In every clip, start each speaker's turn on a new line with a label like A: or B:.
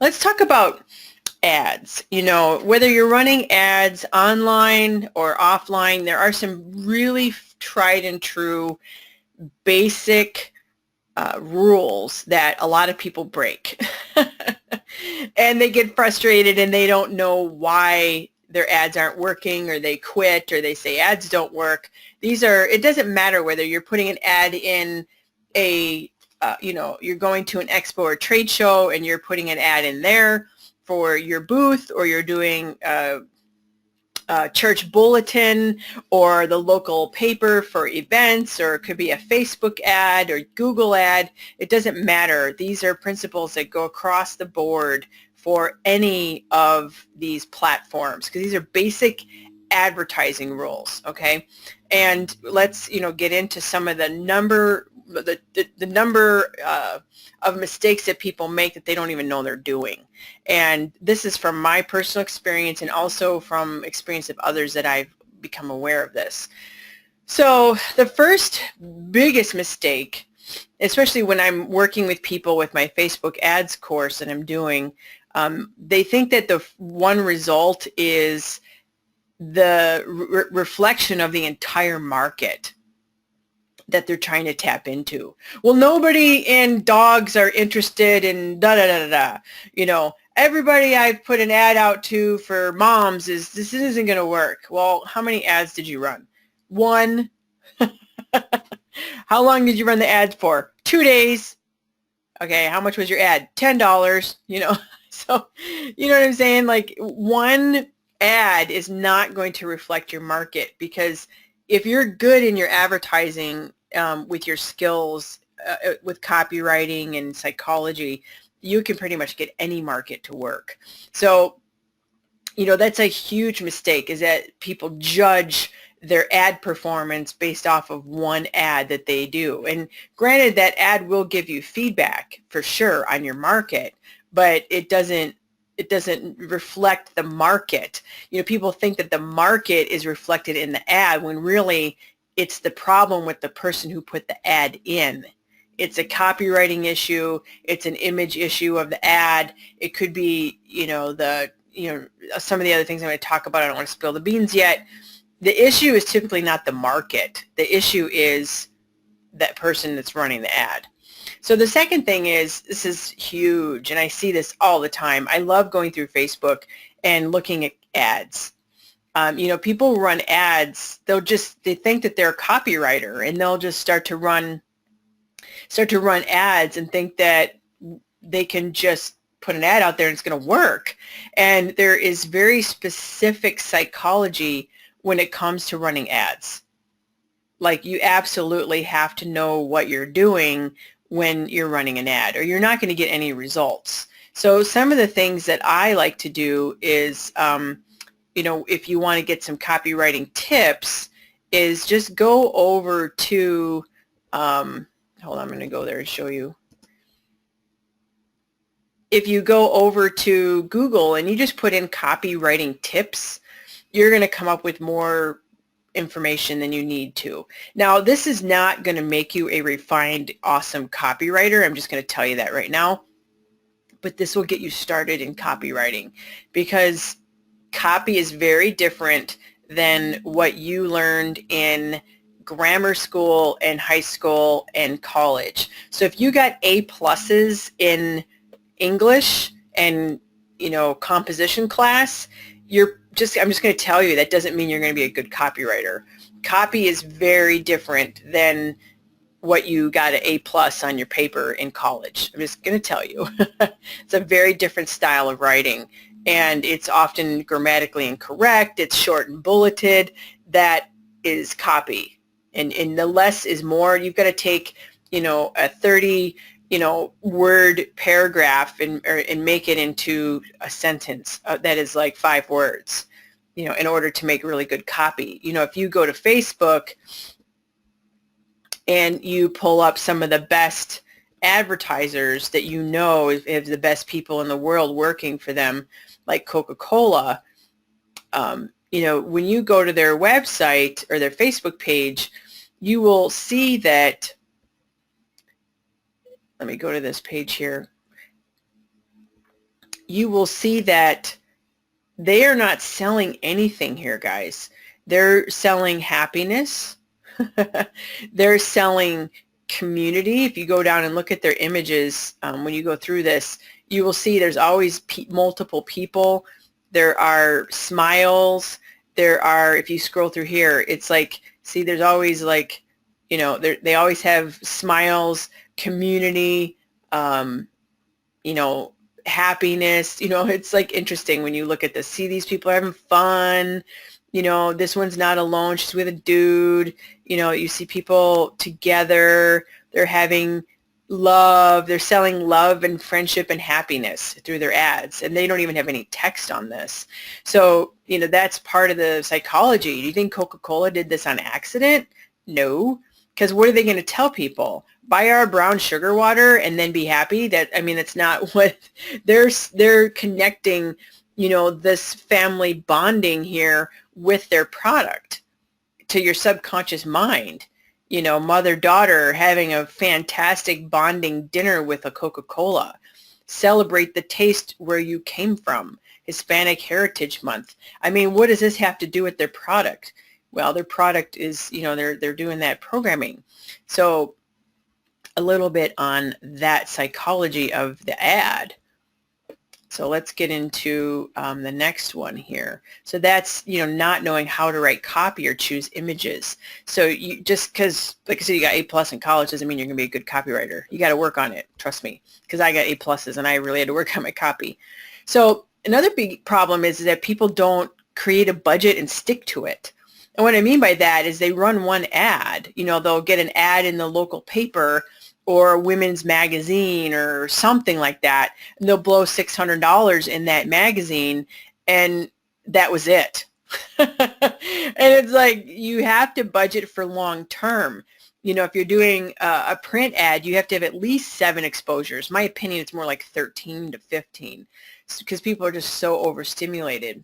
A: Let's talk about ads. You know, whether you're running ads online or offline, there are some really tried and true basic rules that a lot of people break. And they get frustrated and they don't know why their ads aren't working, or they quit, or they say ads don't work. It doesn't matter whether you're putting an ad in you're going to an expo or trade show and you're putting an ad in there for your booth, or you're doing church bulletin or the local paper for events, or it could be a Facebook ad or Google ad. It doesn't matter. These are principles that go across the board for any of these platforms, because these are basic advertising rules. Okay, and let's get into some of the number of mistakes that people make that they don't even know they're doing. And this is from my personal experience and also from experience of others that I've become aware of this. So the first biggest mistake, especially when I'm working with people with my Facebook ads course that I'm doing, they think that the one result is the reflection of the entire market that they're trying to tap into. Well, nobody in dogs are interested in da-da-da-da-da. Everybody I've put an ad out to for moms this isn't going to work. Well, how many ads did you run? One. How long did you run the ads for? 2 days. Okay, how much was your ad? $10. So you know what I'm saying? Like, one ad is not going to reflect your market, because if you're good in your advertising with your skills with copywriting and psychology, you can pretty much get any market to work. So, that's a huge mistake, is that people judge their ad performance based off of one ad that they do. And granted, that ad will give you feedback for sure on your market, but it doesn't reflect the market. People think that the market is reflected in the ad, when really it's the problem with the person who put the ad in. It's a copywriting issue. It's an image issue of the ad. It could be, some of the other things I'm going to talk about. I don't want to spill the beans yet. The issue is typically not the market. The issue is that person that's running the ad. So the second thing is, this is huge, and I see this all the time. I love going through Facebook and looking at ads. People run ads. They think that they're a copywriter, and they'll just start to run ads and think that they can just put an ad out there and it's going to work. And there is very specific psychology when it comes to running ads. Like, you absolutely have to know what you're doing when you're running an ad, or you're not going to get any results. So some of the things that I like to do is, if you want to get some copywriting tips, is just go over to, hold on, I'm going to go there and show you. If you go over to Google and you just put in copywriting tips, you're going to come up with more information than you need to. Now, this is not going to make you a refined, awesome copywriter. I'm just going to tell you that right now. But this will get you started in copywriting, because copy is very different than what you learned in grammar school and high school and college. So if you got A+ in English and, composition class, I'm just going to tell you, that doesn't mean you're going to be a good copywriter. Copy is very different than what you got an A+ on your paper in college. I'm just going to tell you. It's a very different style of writing, and it's often grammatically incorrect. It's short and bulleted. That is copy. And the less is more. You've got to take, a 30 word paragraph and make it into a sentence that is like 5 words, in order to make really good copy. If you go to Facebook and you pull up some of the best advertisers that have the best people in the world working for them, like Coca-Cola, when you go to their website or their Facebook page, you will see that, let me go to this page here. you will see that they are not selling anything here, guys. They're selling happiness. They're selling community. If you go down and look at their images, when you go through this, you will see there's always multiple people. There are smiles. There are, if you scroll through here, it's like, see, there's always like, you know, they always have smiles, community, you know, happiness. You know, it's like interesting when you look at this. See, these people are having fun. You know, this one's not alone. She's with a dude. You know, you see people together. They're having love. They're selling love and friendship and happiness through their ads. And they don't even have any text on this. So, you know, that's part of the psychology. Do you think Coca-Cola did this on accident? No. Because what are they going to tell people? Buy our brown sugar water and then be happy? That, I mean, that's not what they're connecting, you know, this family bonding here with their product to your subconscious mind. You know, mother-daughter having a fantastic bonding dinner with a Coca-Cola. Celebrate the taste where you came from. Hispanic Heritage Month. I mean, what does this have to do with their product? Well, their product is, you know, they're doing that programming. So a little bit on that psychology of the ad. So let's get into the next one here. So that's, you know, not knowing how to write copy or choose images. So you just because, like I said, you got A+ in college doesn't mean you're going to be a good copywriter. You got to work on it. Trust me, because I got A+ and I really had to work on my copy. So another big problem is that people don't create a budget and stick to it. And what I mean by that is they run one ad. You know, they'll get an ad in the local paper or a women's magazine or something like that, and they'll blow $600 in that magazine, and that was it. And it's like, you have to budget for long term. You know, if you're doing a print ad, you have to have at least 7 exposures. My opinion, it's more like 13 to 15 because people are just so overstimulated.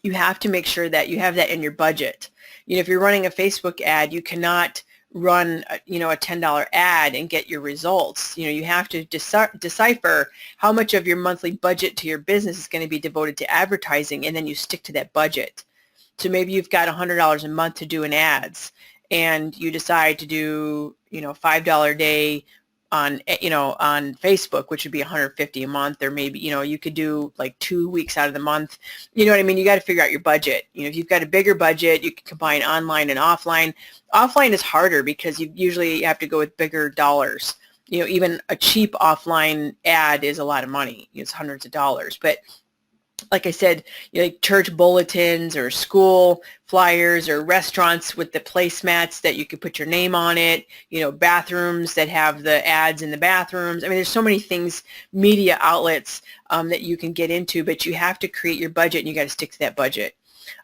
A: You have to make sure that you have that in your budget. You know, if you're running a Facebook ad, you cannot run, you know, a $10 ad and get your results. You know, you have to decipher how much of your monthly budget to your business is going to be devoted to advertising, and then you stick to that budget. So maybe you've got $100 a month to do in ads, and you decide to do, you know, $5 a day on, you know, on Facebook, which would be $150 a month, or maybe, you know, you could do like 2 weeks out of the month. You know what I mean? You got to figure out your budget. You know, if you've got a bigger budget, you can combine online and offline. Offline is harder because you usually have to go with bigger dollars. You know, even a cheap offline ad is a lot of money. It's hundreds of dollars. But like I said, you know, like church bulletins or school flyers or restaurants with the placemats that you could put your name on it, you know, bathrooms that have the ads in the bathrooms. I mean, there's so many things, media outlets that you can get into, but you have to create your budget and you got to stick to that budget.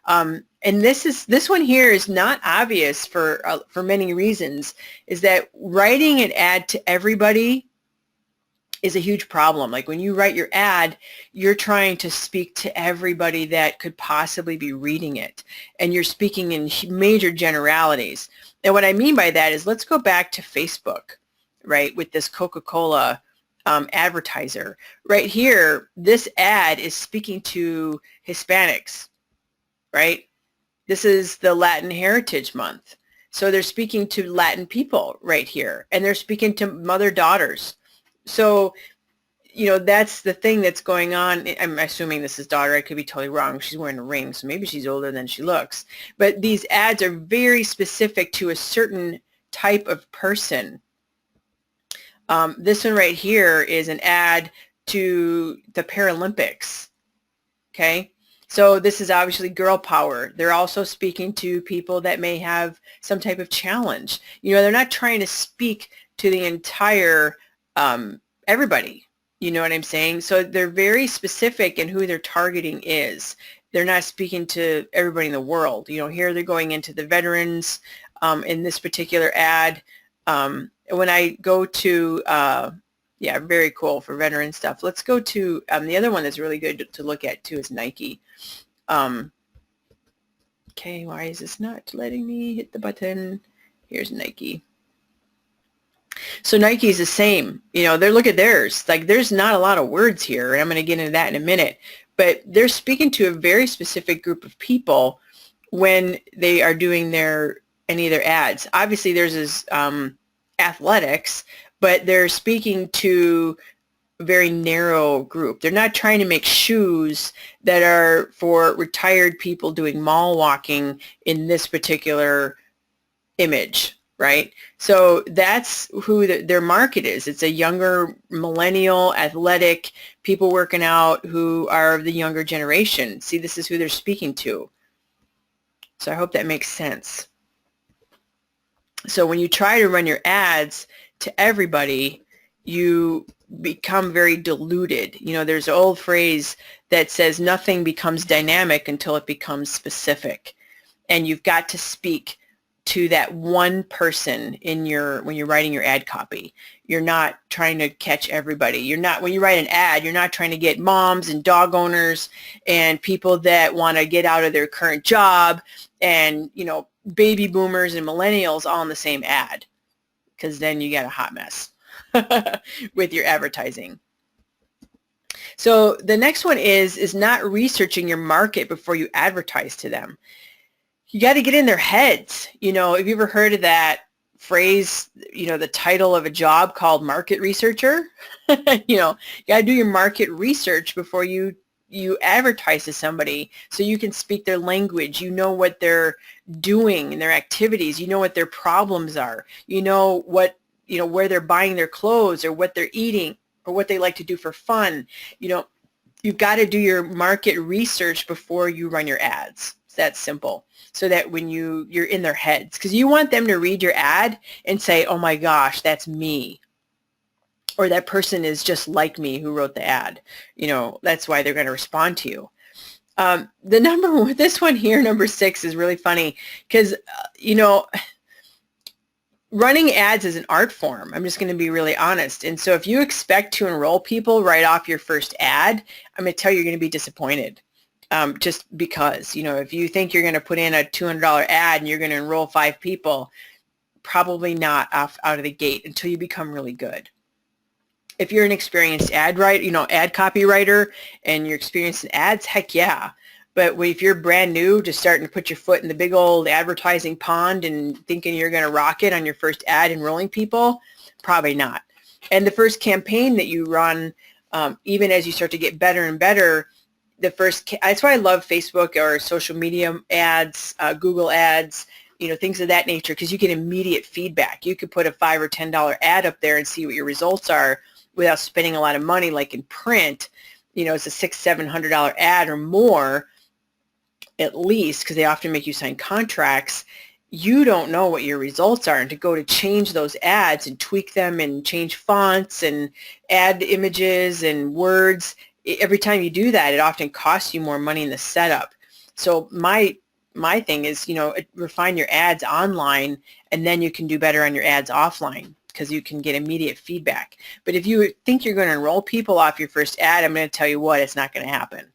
A: And this one here is not obvious for many reasons, is that writing an ad to everybody is a huge problem. Like when you write your ad, you're trying to speak to everybody that could possibly be reading it. And you're speaking in major generalities. And what I mean by that is, let's go back to Facebook, right? With this Coca-Cola advertiser. Right here, this ad is speaking to Hispanics, right? This is the Latin Heritage Month. So they're speaking to Latin people right here. And they're speaking to mother-daughters. So, you know, that's the thing that's going on. I'm assuming this is daughter. I could be totally wrong. She's wearing a ring, so maybe she's older than she looks. But these ads are very specific to a certain type of person. This one right here is an ad to the Paralympics. Okay. So this is obviously girl power. They're also speaking to people that may have some type of challenge. You know, they're not trying to speak to the entire everybody, you know what I'm saying? So they're very specific in who their targeting is. They're not speaking to everybody in the world. You know, here they're going into the veterans in this particular ad. When I go to, yeah, very cool for veteran stuff. Let's go to the other one that's really good to look at too is Nike. Okay, why is this not letting me hit the button? Here's Nike. So Nike's the same. They're look at theirs. Like there's not a lot of words here, and I'm going to get into that in a minute. But they're speaking to a very specific group of people when they are doing any of their ads. Obviously, theirs is athletics, but they're speaking to a very narrow group. They're not trying to make shoes that are for retired people doing mall walking in this particular image, right? So that's who their market is. It's a younger millennial athletic people working out who are of the younger generation. See, this is who they're speaking to. So I hope that makes sense. So when you try to run your ads to everybody, you become very diluted. There's an old phrase that says nothing becomes dynamic until it becomes specific. And you've got to speak to that one person when you're writing your ad copy. You're not trying to catch everybody. When you write an ad, you're not trying to get moms and dog owners and people that want to get out of their current job and, baby boomers and millennials all in the same ad, because then you get a hot mess with your advertising. So the next one is not researching your market before you advertise to them. You got to get in their heads. Have you ever heard of that phrase, the title of a job called market researcher? You got to do your market research before you advertise to somebody so you can speak their language. You know what they're doing in their activities. You know what their problems are. You know what, where they're buying their clothes or what they're eating or what they like to do for fun. You've got to do your market research before you run your ads. It's that simple. So that when you're in their heads, because you want them to read your ad and say, oh my gosh, that's me. Or that person is just like me who wrote the ad. That's why they're going to respond to you. This one here, number 6, is really funny because, running ads is an art form. I'm just going to be really honest. And so if you expect to enroll people right off your first ad, I'm going to tell you you're going to be disappointed. Just because, if you think you're going to put in a $200 ad and you're going to enroll 5 people, probably not out of the gate until you become really good. If you're an experienced ad copywriter and you're experienced in ads, heck yeah. But if you're brand new, just starting to put your foot in the big old advertising pond and thinking you're going to rock it on your first ad enrolling people, probably not. And the first campaign that you run, even as you start to get better and better, that's why I love Facebook or social media ads, Google ads, things of that nature, because you get immediate feedback. You could put a $5 or $10 ad up there and see what your results are without spending a lot of money. Like in print, it's a $600-700 ad or more at least, because they often make you sign contracts. You don't know what your results are, and to go to change those ads and tweak them and change fonts and add images and words, every time you do that, it often costs you more money in the setup. So my thing is, refine your ads online, and then you can do better on your ads offline because you can get immediate feedback. But if you think you're going to enroll people off your first ad, I'm going to tell you what, it's not going to happen.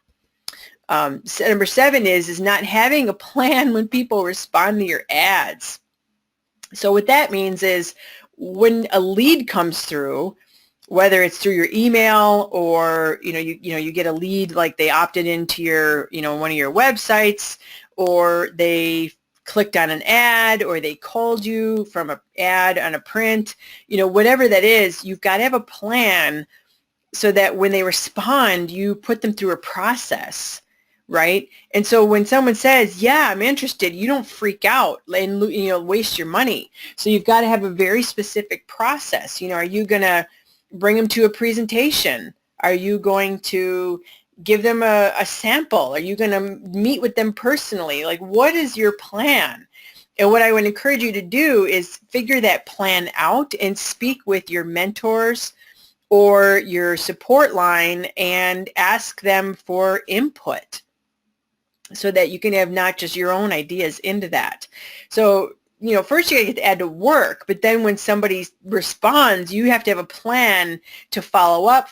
A: Number 7 is not having a plan when people respond to your ads. So what that means is when a lead comes through, whether it's through your email or you get a lead, like they opted into your one of your websites, or they clicked on an ad, or they called you from an ad on a print, whatever that is, you've got to have a plan so that when they respond, you put them through a process, right? And so when someone says, yeah, I'm interested, you don't freak out and waste your money. So you've got to have a very specific process. Are you going to bring them to a presentation? Are you going to give them a sample? Are you going to meet with them personally? Like, what is your plan? And what I would encourage you to do is figure that plan out and speak with your mentors or your support line and ask them for input so that you can have not just your own ideas into that. So first you got to get the ad to work, but then when somebody responds, you have to have a plan to follow up,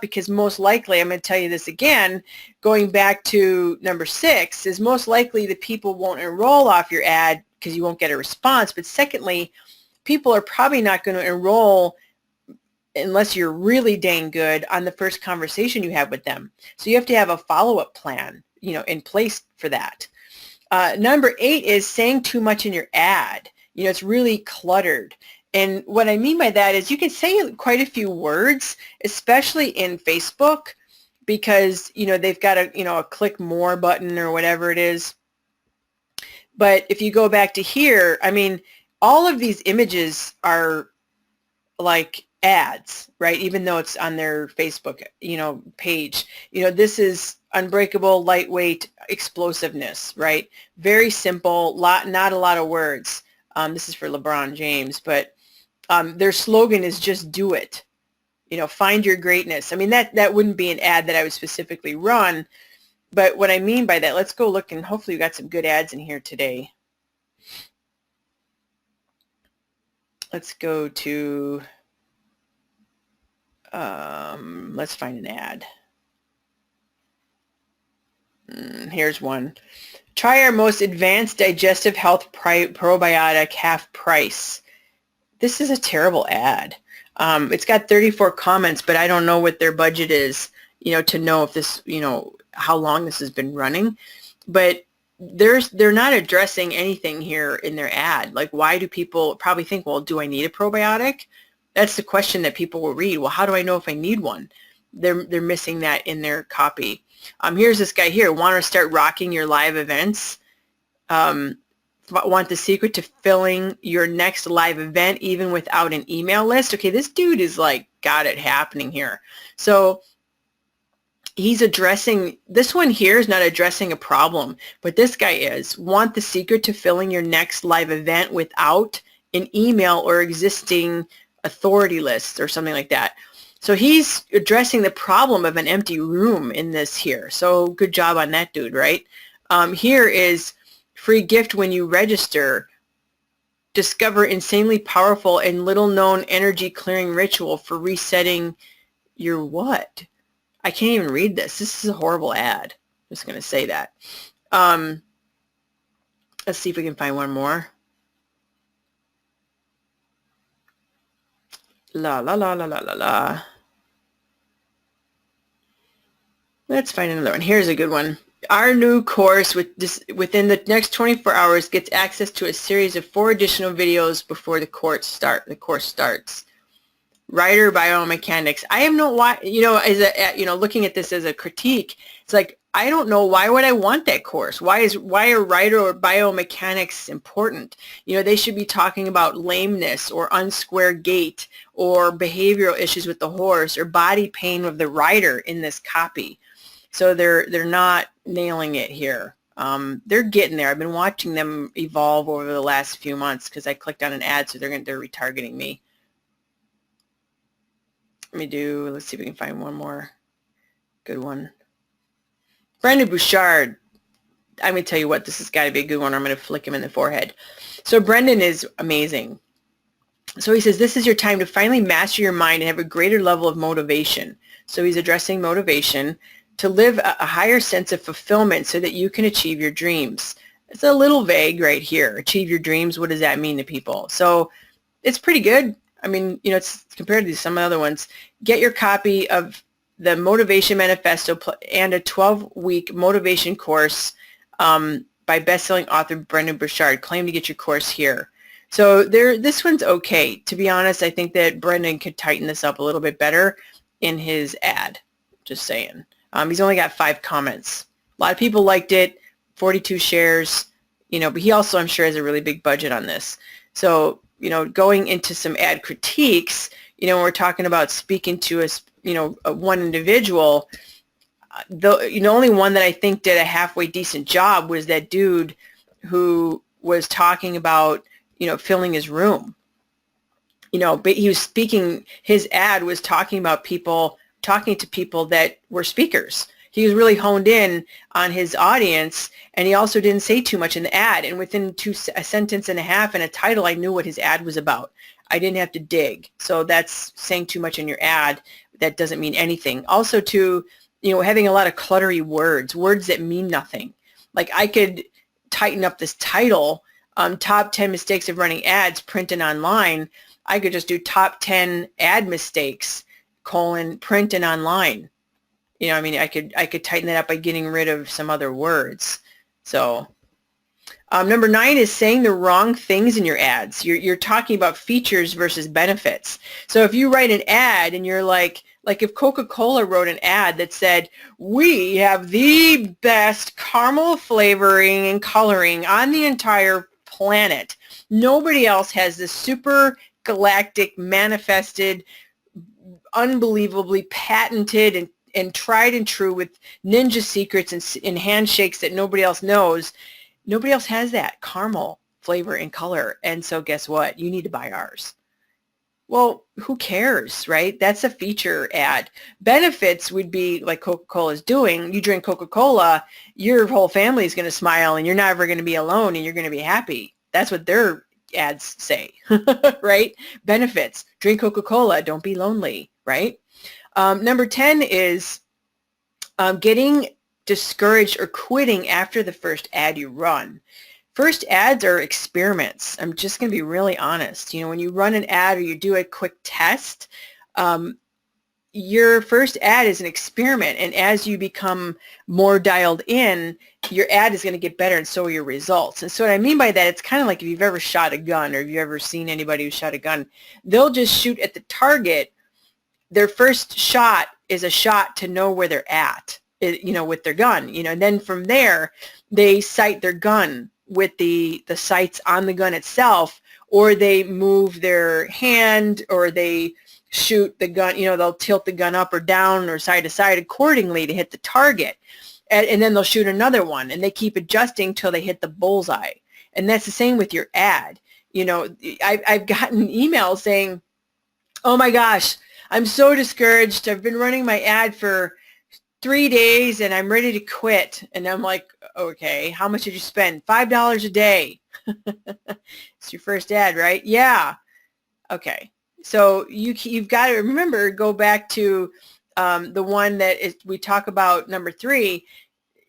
A: because most likely, I'm going to tell you this again, going back to number 6, is most likely the people won't enroll off your ad because you won't get a response. But secondly, people are probably not going to enroll unless you're really dang good on the first conversation you have with them. So you have to have a follow-up plan, in place for that. Number 8 is saying too much in your ad. It's really cluttered. And what I mean by that is you can say quite a few words, especially in Facebook, because, they've got a click more button or whatever it is. But if you go back to here, I mean, all of these images are like ads, right? Even though it's on their Facebook, page. This is unbreakable, lightweight, explosiveness, right? Very simple, not a lot of words. This is for LeBron James, but their slogan is just do it. Find your greatness. I mean, that wouldn't be an ad that I would specifically run, but what I mean by that, let's go look, and hopefully we got some good ads in here today. Let's go to, let's find an ad. Here's one. Try our most advanced digestive health probiotic half price. This is a terrible ad. It's got 34 comments, but I don't know what their budget is, to know if this, how long this has been running. But they're not addressing anything here in their ad. Like, why do people probably think, well, do I need a probiotic? That's the question that people will read. Well, how do I know if I need one? They're missing that in their copy. Here's this guy here. Want to start rocking your live events? Want the secret to filling your next live event even without an email list? Okay, this dude is like got it happening here. So he's addressing, this one here is not addressing a problem, but this guy is. Want the secret to filling your next live event without an email or existing authority list or something like that. So he's addressing the problem of an empty room in this here. So good job on that dude, right? Here is free gift when you register. Discover insanely powerful and little known energy clearing ritual for resetting your what? I can't even read this. This is a horrible ad. I'm just going to say that. Let's see if we can find one more. La la la la la la la. Let's find another one. Here's a good one. Our new course within the next 24 hours gets access to a series of 4 additional videos before the course starts. Writer biomechanics. I have no why, looking at this as a critique, it's like, I don't know, why would I want that course? Why are writer or biomechanics important? They should be talking about lameness or unsquare gait or behavioral issues with the horse or body pain of the rider in this copy. So they're not nailing it here. They're getting there. I've been watching them evolve over the last few months because I clicked on an ad, so they're retargeting me. Let's see if we can find one more good one. Brendon Burchard. I'm going to tell you what, this has got to be a good one. I'm going to flick him in the forehead. So Brendon is amazing. So he says, this is your time to finally master your mind and have a greater level of motivation. So he's addressing motivation to live a higher sense of fulfillment so that you can achieve your dreams. It's a little vague right here. Achieve your dreams. What does that mean to people? So it's pretty good. I mean, it's compared to some other ones. Get your copy of the Motivation Manifesto and a 12-week motivation course by best-selling author Brendon Burchard. Claim to get your course here. So this one's okay. To be honest, I think that Brendon could tighten this up a little bit better in his ad. Just saying. He's only got 5 comments. A lot of people liked it, 42 shares, but he also, I'm sure, has a really big budget on this. So, going into some ad critiques, when we're talking about speaking to one individual, the only one that I think did a halfway decent job was that dude who was talking about, filling his room. But he was speaking, his ad was talking to people that were speakers. He was really honed in on his audience, and he also didn't say too much in the ad. And within a sentence and a half and a title, I knew what his ad was about. I didn't have to dig. So that's saying too much in your ad. That doesn't mean anything. Also having a lot of cluttery words that mean nothing. Like I could tighten up this title top 10 mistakes of running ads, print and online, I could just do top 10 ad mistakes, print and online. You know, I mean, I could tighten that up by getting rid of some other words. So number 9 is saying the wrong things in your ads. You're talking about features versus benefits. So if you write an ad and you're like if Coca-Cola wrote an ad that said, we have the best caramel flavoring and coloring on the entire planet. Nobody else has this super galactic, manifested, unbelievably patented and tried and true with ninja secrets and handshakes that nobody else knows. Nobody else has that caramel flavor and color. And so guess what? You need to buy ours. Well, who cares, right? That's a feature ad. Benefits would be like Coca-Cola is doing. You drink Coca-Cola, your whole family is going to smile and you're never going to be alone and you're going to be happy. That's what their ads say, right? Benefits. Drink Coca-Cola. Don't be lonely, right? Number 10 is getting discouraged or quitting after the first ad you run. First ads are experiments. I'm just going to be really honest. You know, when you run an ad or you do a quick test, your first ad is an experiment. And as you become more dialed in, your ad is going to get better and so are your results. And so what I mean by that, it's kind of like if you've ever shot a gun or if you've ever seen anybody who shot a gun, they'll just shoot at the target. Their first shot is a shot to know where they're at, you know, with their gun, you know, and then from there, they sight their gun with the sights on the gun itself, or they move their hand, or they shoot the gun, you know, they'll tilt the gun up or down or side to side accordingly to hit the target. And then they'll shoot another one, and they keep adjusting till they hit the bullseye. And that's the same with your ad. You know, I've gotten emails saying, oh my gosh, I'm so discouraged. I've been running my ad for 3 days and I'm ready to quit. And I'm like, okay, how much did you spend? $5 a day. It's your first ad, right? Yeah. Okay. So you've got to remember, go back to the one that we talk about, number 3.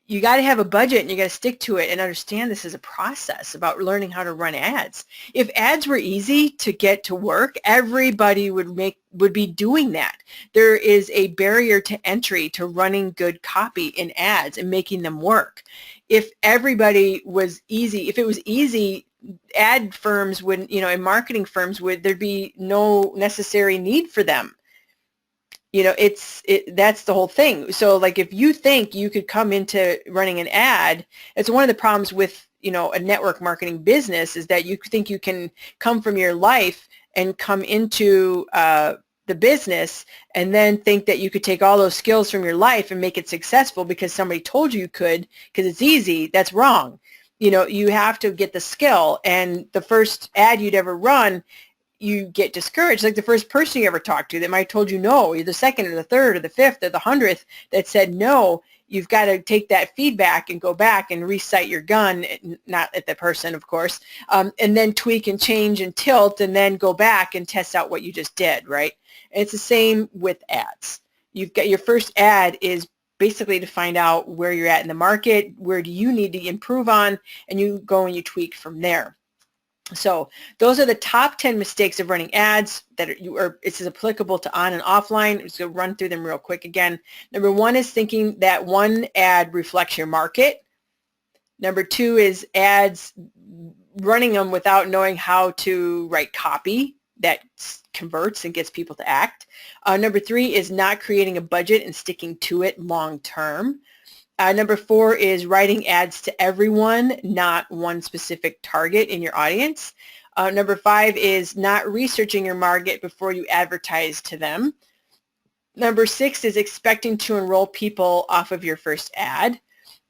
A: You got to have a budget and you got to stick to it and understand this is a process about learning how to run ads. If ads were easy to get to work, everybody would be doing that. There is a barrier to entry to running good copy in ads and making them work. If everybody was easy, if it was easy, ad firms wouldn't, you know, and marketing firms there'd be no necessary need for them. You know, that's the whole thing. So like if you think you could come into running an ad, it's one of the problems with, you know, a network marketing business is that you think you can come from your life and come into the business and then think that you could take all those skills from your life and make it successful because somebody told you could because it's easy. That's wrong. You know, you have to get the skill, and the first ad you'd ever run, you get discouraged. Like the first person you ever talked to that might have told you no, you're the second or the third or the fifth or the 100th that said no, you've got to take that feedback and go back and recite your gun, not at the person, of course, and then tweak and change and tilt and then go back and test out what you just did, right? And it's the same with ads. You've got your first ad is basically to find out where you're at in the market, where do you need to improve on, and you go and you tweak from there. So those are the top 10 mistakes of running ads that it's applicable to on and offline. I'm just going to run through them real quick again. Number 1 is thinking that one ad reflects your market. Number 2 is ads, running them without knowing how to write copy that converts and gets people to act. Number 3 is not creating a budget and sticking to it long term. Number 4 is writing ads to everyone, not one specific target in your audience. Number 5 is not researching your market before you advertise to them. Number 6 is expecting to enroll people off of your first ad.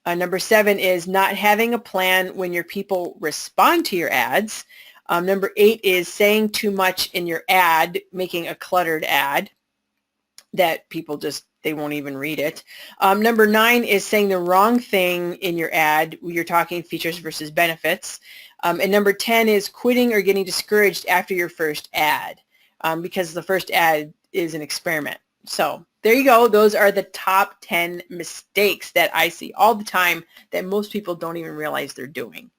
A: Number 7 is not having a plan when your people respond to your ads. Number 8 is saying too much in your ad, making a cluttered ad that people they won't even read it. Number 9 is saying the wrong thing in your ad. You're talking features versus benefits. And number 10 is quitting or getting discouraged after your first ad because the first ad is an experiment. So there you go. Those are the top 10 mistakes that I see all the time that most people don't even realize they're doing.